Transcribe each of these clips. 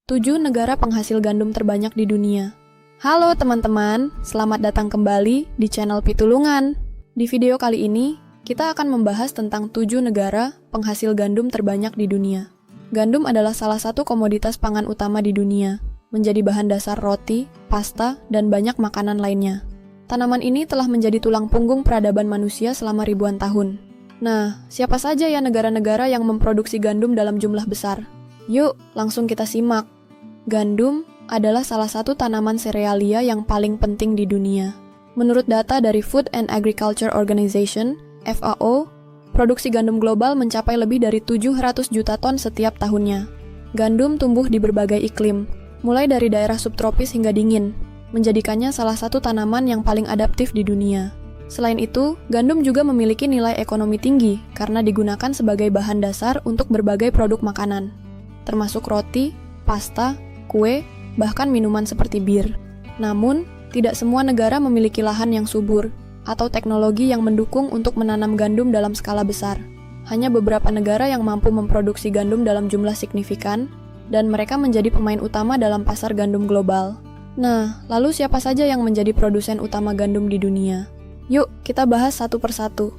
7 negara penghasil gandum terbanyak di dunia. Halo teman-teman, selamat datang kembali di channel Pitulungan. Di video kali ini, kita akan membahas tentang 7 negara penghasil gandum terbanyak di dunia. Gandum adalah salah satu komoditas pangan utama di dunia, menjadi bahan dasar roti, pasta, dan banyak makanan lainnya. Tanaman ini telah menjadi tulang punggung peradaban manusia selama ribuan tahun. Nah, siapa saja ya negara-negara yang memproduksi gandum dalam jumlah besar? Yuk, langsung kita simak. Gandum adalah salah satu tanaman serealia yang paling penting di dunia. Menurut data dari Food and Agriculture Organization, FAO, produksi gandum global mencapai lebih dari 700 juta ton setiap tahunnya. Gandum tumbuh di berbagai iklim, mulai dari daerah subtropis hingga dingin, menjadikannya salah satu tanaman yang paling adaptif di dunia. Selain itu, gandum juga memiliki nilai ekonomi tinggi karena digunakan sebagai bahan dasar untuk berbagai produk makanan, termasuk roti, pasta, kue, bahkan minuman seperti bir. Namun, tidak semua negara memiliki lahan yang subur atau teknologi yang mendukung untuk menanam gandum dalam skala besar. Hanya beberapa negara yang mampu memproduksi gandum dalam jumlah signifikan, dan mereka menjadi pemain utama dalam pasar gandum global. Nah, lalu siapa saja yang menjadi produsen utama gandum di dunia? Yuk, kita bahas satu persatu.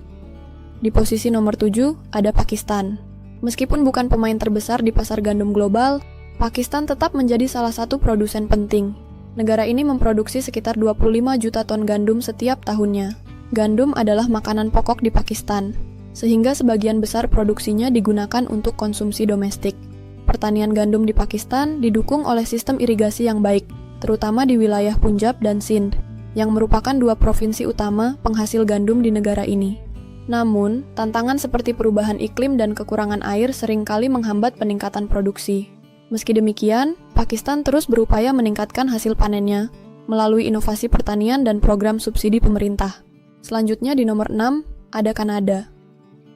Di posisi nomor 7, ada Pakistan. Meskipun bukan pemain terbesar di pasar gandum global, Pakistan tetap menjadi salah satu produsen penting. Negara ini memproduksi sekitar 25 juta ton gandum setiap tahunnya. Gandum adalah makanan pokok di Pakistan, sehingga sebagian besar produksinya digunakan untuk konsumsi domestik. Pertanian gandum di Pakistan didukung oleh sistem irigasi yang baik, terutama di wilayah Punjab dan Sindh, yang merupakan dua provinsi utama penghasil gandum di negara ini. Namun, tantangan seperti perubahan iklim dan kekurangan air seringkali menghambat peningkatan produksi. Meski demikian, Pakistan terus berupaya meningkatkan hasil panennya melalui inovasi pertanian dan program subsidi pemerintah. Selanjutnya di nomor 6, ada Kanada.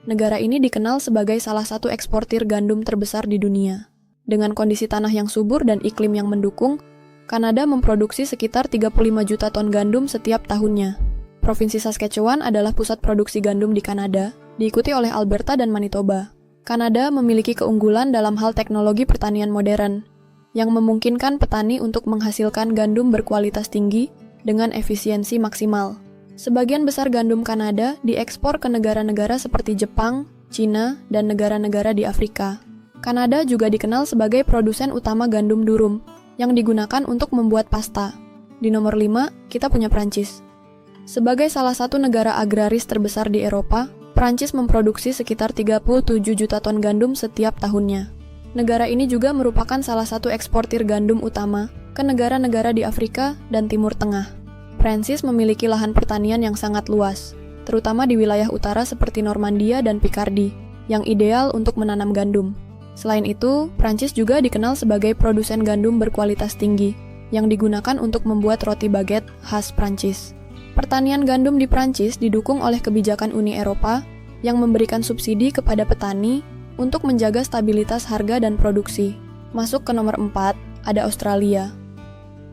Negara ini dikenal sebagai salah satu eksportir gandum terbesar di dunia. Dengan kondisi tanah yang subur dan iklim yang mendukung, Kanada memproduksi sekitar 35 juta ton gandum setiap tahunnya. Provinsi Saskatchewan adalah pusat produksi gandum di Kanada, diikuti oleh Alberta dan Manitoba. Kanada memiliki keunggulan dalam hal teknologi pertanian modern, yang memungkinkan petani untuk menghasilkan gandum berkualitas tinggi dengan efisiensi maksimal. Sebagian besar gandum Kanada diekspor ke negara-negara seperti Jepang, Cina, dan negara-negara di Afrika. Kanada juga dikenal sebagai produsen utama gandum durum, yang digunakan untuk membuat pasta. Di nomor 5, kita punya Prancis. Sebagai salah satu negara agraris terbesar di Eropa, Prancis memproduksi sekitar 37 juta ton gandum setiap tahunnya. Negara ini juga merupakan salah satu eksportir gandum utama ke negara-negara di Afrika dan Timur Tengah. Prancis memiliki lahan pertanian yang sangat luas, terutama di wilayah utara seperti Normandia dan Picardy, yang ideal untuk menanam gandum. Selain itu, Prancis juga dikenal sebagai produsen gandum berkualitas tinggi, yang digunakan untuk membuat roti baguette khas Prancis. Pertanian gandum di Prancis didukung oleh kebijakan Uni Eropa yang memberikan subsidi kepada petani untuk menjaga stabilitas harga dan produksi. Masuk ke nomor 4, ada Australia.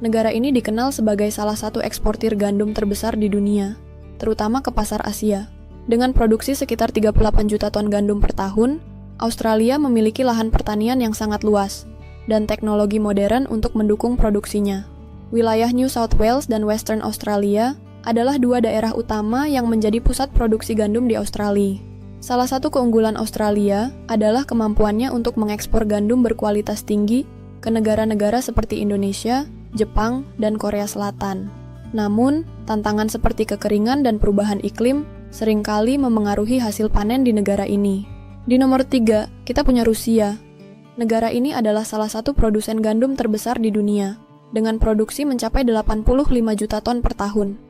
Negara ini dikenal sebagai salah satu eksportir gandum terbesar di dunia, terutama ke pasar Asia. Dengan produksi sekitar 38 juta ton gandum per tahun, Australia memiliki lahan pertanian yang sangat luas dan teknologi modern untuk mendukung produksinya. Wilayah New South Wales dan Western Australia adalah dua daerah utama yang menjadi pusat produksi gandum di Australia. Salah satu keunggulan Australia adalah kemampuannya untuk mengekspor gandum berkualitas tinggi ke negara-negara seperti Indonesia, Jepang, dan Korea Selatan. Namun, tantangan seperti kekeringan dan perubahan iklim seringkali memengaruhi hasil panen di negara ini. Di nomor 3, kita punya Rusia. Negara ini adalah salah satu produsen gandum terbesar di dunia, dengan produksi mencapai 85 juta ton per tahun.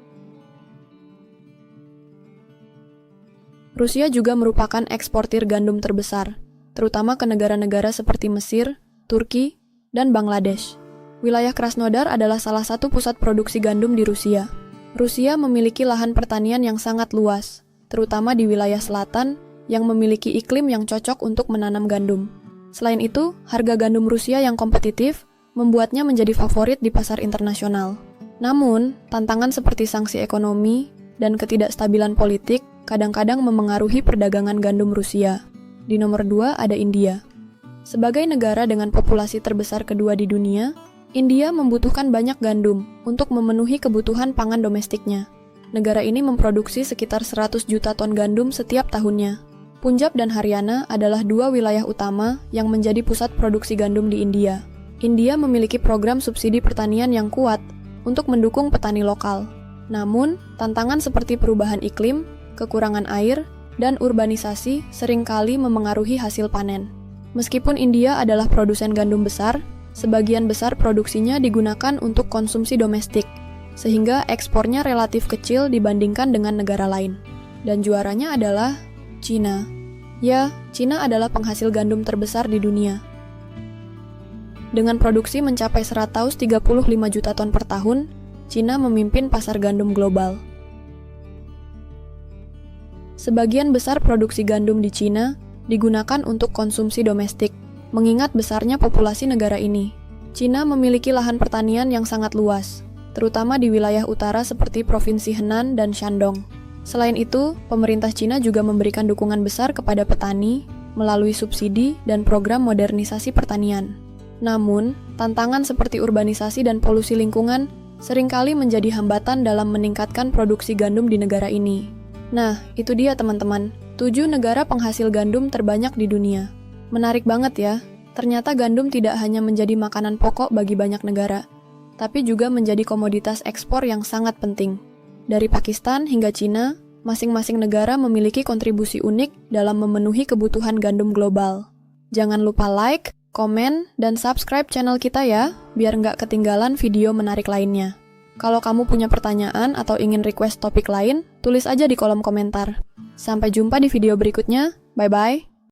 Rusia juga merupakan eksportir gandum terbesar, terutama ke negara-negara seperti Mesir, Turki, dan Bangladesh. Wilayah Krasnodar adalah salah satu pusat produksi gandum di Rusia. Rusia memiliki lahan pertanian yang sangat luas, terutama di wilayah selatan yang memiliki iklim yang cocok untuk menanam gandum. Selain itu, harga gandum Rusia yang kompetitif membuatnya menjadi favorit di pasar internasional. Namun, tantangan seperti sanksi ekonomi dan ketidakstabilan politik kadang-kadang memengaruhi perdagangan gandum Rusia. Di nomor 2 ada India. Sebagai negara dengan populasi terbesar kedua di dunia, India membutuhkan banyak gandum untuk memenuhi kebutuhan pangan domestiknya. Negara ini memproduksi sekitar 100 juta ton gandum setiap tahunnya. Punjab dan Haryana adalah dua wilayah utama yang menjadi pusat produksi gandum di India. India memiliki program subsidi pertanian yang kuat untuk mendukung petani lokal. Namun, tantangan seperti perubahan iklim, kekurangan air, dan urbanisasi seringkali memengaruhi hasil panen. Meskipun India adalah produsen gandum besar, sebagian besar produksinya digunakan untuk konsumsi domestik, sehingga ekspornya relatif kecil dibandingkan dengan negara lain. Dan juaranya adalah Cina. Ya, Cina adalah penghasil gandum terbesar di dunia. Dengan produksi mencapai 135 juta ton per tahun, Cina memimpin pasar gandum global. Sebagian besar produksi gandum di Cina digunakan untuk konsumsi domestik, mengingat besarnya populasi negara ini. Cina memiliki lahan pertanian yang sangat luas, terutama di wilayah utara seperti Provinsi Henan dan Shandong. Selain itu, pemerintah Cina juga memberikan dukungan besar kepada petani melalui subsidi dan program modernisasi pertanian. Namun, tantangan seperti urbanisasi dan polusi lingkungan seringkali menjadi hambatan dalam meningkatkan produksi gandum di negara ini. Nah, itu dia teman-teman, 7 negara penghasil gandum terbanyak di dunia. Menarik banget ya. Ternyata gandum tidak hanya menjadi makanan pokok bagi banyak negara, tapi juga menjadi komoditas ekspor yang sangat penting. Dari Pakistan hingga Cina, masing-masing negara memiliki kontribusi unik dalam memenuhi kebutuhan gandum global. Jangan lupa like, komen, dan subscribe channel kita ya, biar nggak ketinggalan video menarik lainnya. Kalau kamu punya pertanyaan atau ingin request topik lain, tulis aja di kolom komentar. Sampai jumpa di video berikutnya, bye-bye!